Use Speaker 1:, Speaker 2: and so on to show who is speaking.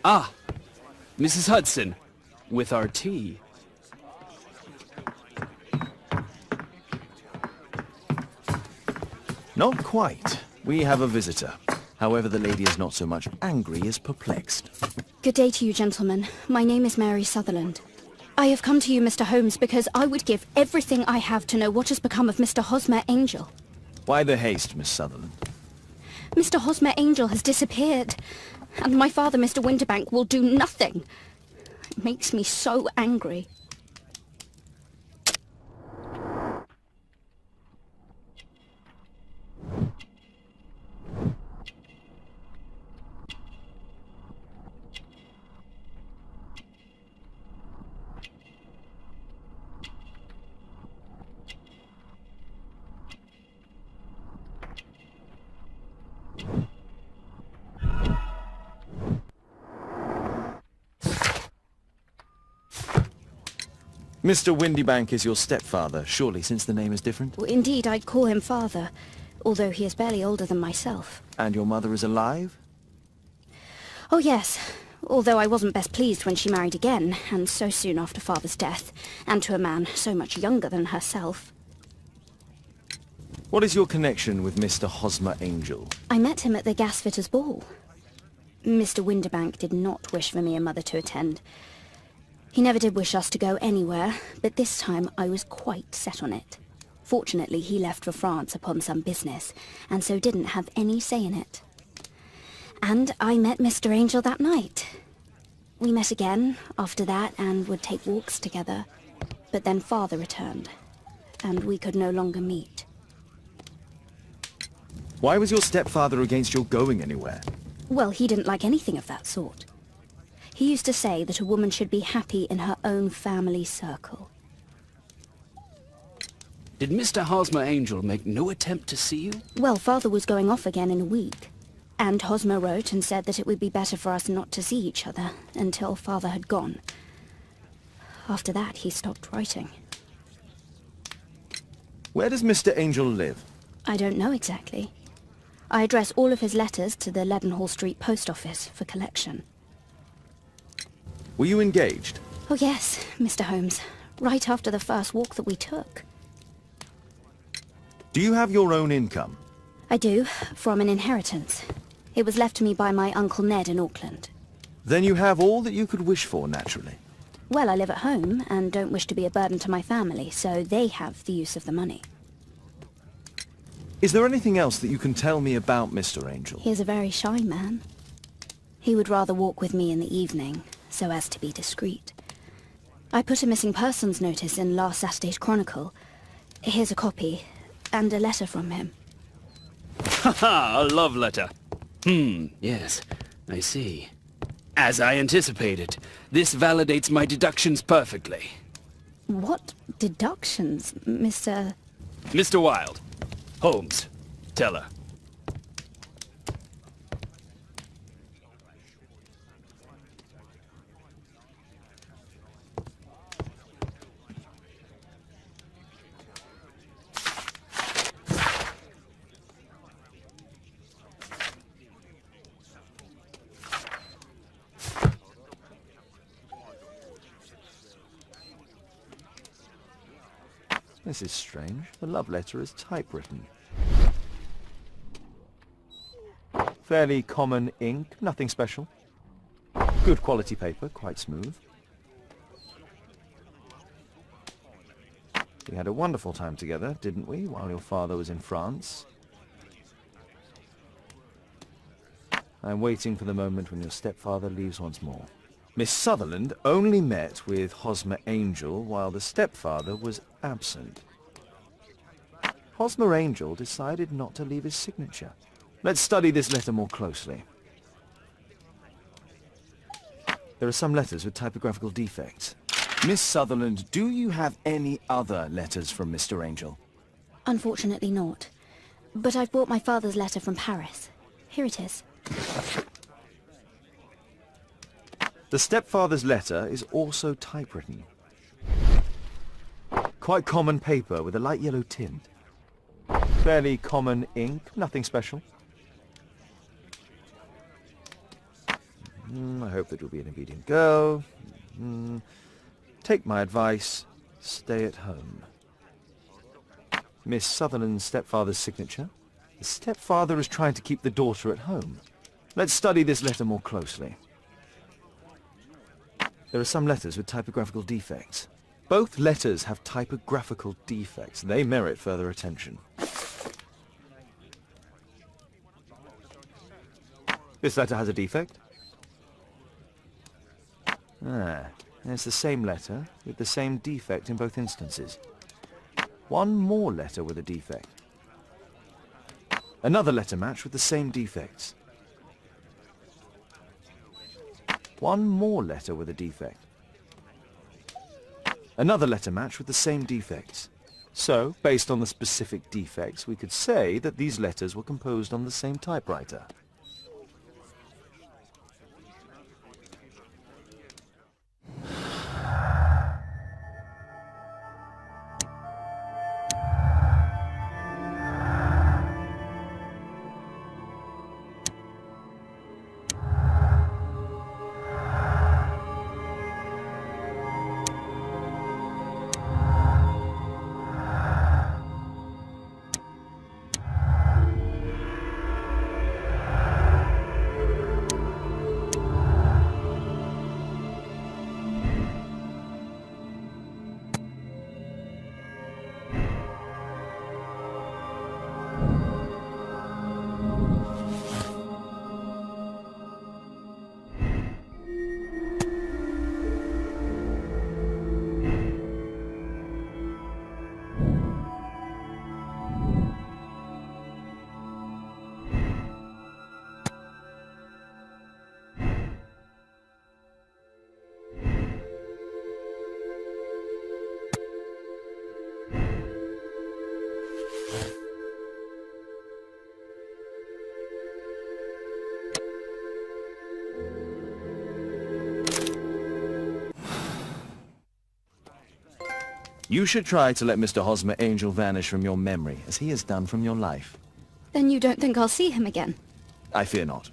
Speaker 1: Ah, Mrs. Hudson, with our tea.
Speaker 2: Not quite. We have a visitor. However, the lady is not so much angry as perplexed.
Speaker 3: Good day to you, gentlemen. My name is Mary Sutherland. I have come to you, Mr. Holmes, because I would give everything I have to know what has become of Mr. Hosmer Angel.
Speaker 2: Why the haste, Miss Sutherland?
Speaker 3: Mr. Hosmer Angel has disappeared, and my father, Mr. Winterbank, will do nothing. It makes me so angry.
Speaker 2: Mr. Windybank is your stepfather, surely, since the name is different?
Speaker 3: Well, indeed, I'd call him father, although he is barely older than myself.
Speaker 2: And your mother is alive?
Speaker 3: Oh, yes, although I wasn't best pleased when she married again, and so soon after father's death, and to a man so much younger than herself.
Speaker 2: What is your connection with Mr. Hosmer Angel?
Speaker 3: I met him at the gasfitter's ball. Mr. Winterbank did not wish for me and mother to attend. He never did wish us to go anywhere, but this time I was quite set on it. Fortunately, he left for France upon some business, and so didn't have any say in it. And I met Mr. Angel that night. We met again after that and would take walks together. But then father returned, and we could no longer meet.
Speaker 2: Why was your stepfather against your going anywhere?
Speaker 3: Well, he didn't like anything of that sort. He used to say that a woman should be happy in her own family circle.
Speaker 1: Did Mr. Hosmer Angel make no attempt to see you?
Speaker 3: Well, father was going off again in a week. And Hosmer wrote and said that it would be better for us not to see each other until father had gone. After that, he stopped writing.
Speaker 2: Where does Mr. Angel live?
Speaker 3: I don't know exactly. I address all of his letters to the Leadenhall Street post office for collection.
Speaker 2: Were you engaged?
Speaker 3: Oh yes, Mr. Holmes. Right after the first walk that we took.
Speaker 2: Do you have your own income?
Speaker 3: I do, from an inheritance. It was left to me by my Uncle Ned in Auckland.
Speaker 2: Then you have all that you could wish for, naturally.
Speaker 3: Well, I live at home and don't wish to be a burden to my family, so they have the use of the money.
Speaker 2: Is there anything else that you can tell me about Mr. Angel?
Speaker 3: He is a very shy man. He would rather walk with me in the evening, so as to be discreet. I put a missing persons notice in last Saturday's Chronicle. Here's a copy, and a letter from him.
Speaker 1: Ha-ha, a love letter. Yes, I see. As I anticipated, this validates my deductions perfectly.
Speaker 3: What deductions, Mr.
Speaker 1: Mr. Wilde. Holmes, tell her.
Speaker 2: This is strange. The love letter is typewritten. Fairly common ink, nothing special. Good quality paper, quite smooth. We had a wonderful time together, didn't we, while your father was in France? I'm waiting for the moment when your stepfather leaves once more. Miss Sutherland only met with Hosmer Angel while the stepfather was absent. Hosmer Angel decided not to leave his signature. Let's study this letter more closely. There are some letters with typographical defects. Miss Sutherland, do you have any other letters from Mr. Angel?
Speaker 3: Unfortunately not. But I've brought my father's letter from Paris. Here it is.
Speaker 2: The stepfather's letter is also typewritten. Quite common paper with a light yellow tint. Fairly common ink, nothing special. I hope that you'll be an obedient girl. Take my advice. Stay at home. Miss Sutherland's stepfather's signature. The stepfather is trying to keep the daughter at home. Let's study this letter more closely. There are some letters with typographical defects. Both letters have typographical defects. They merit further attention. This letter has a defect. It's the same letter with the same defect in both instances. One more letter with a defect. Another letter match with the same defects. One more letter with a defect. Another letter match with the same defects. So, based on the specific defects, we could say that these letters were composed on the same typewriter. You should try to let Mr. Hosmer Angel vanish from your memory, as he has done from your life.
Speaker 3: Then you don't think I'll see him again?
Speaker 2: I fear not.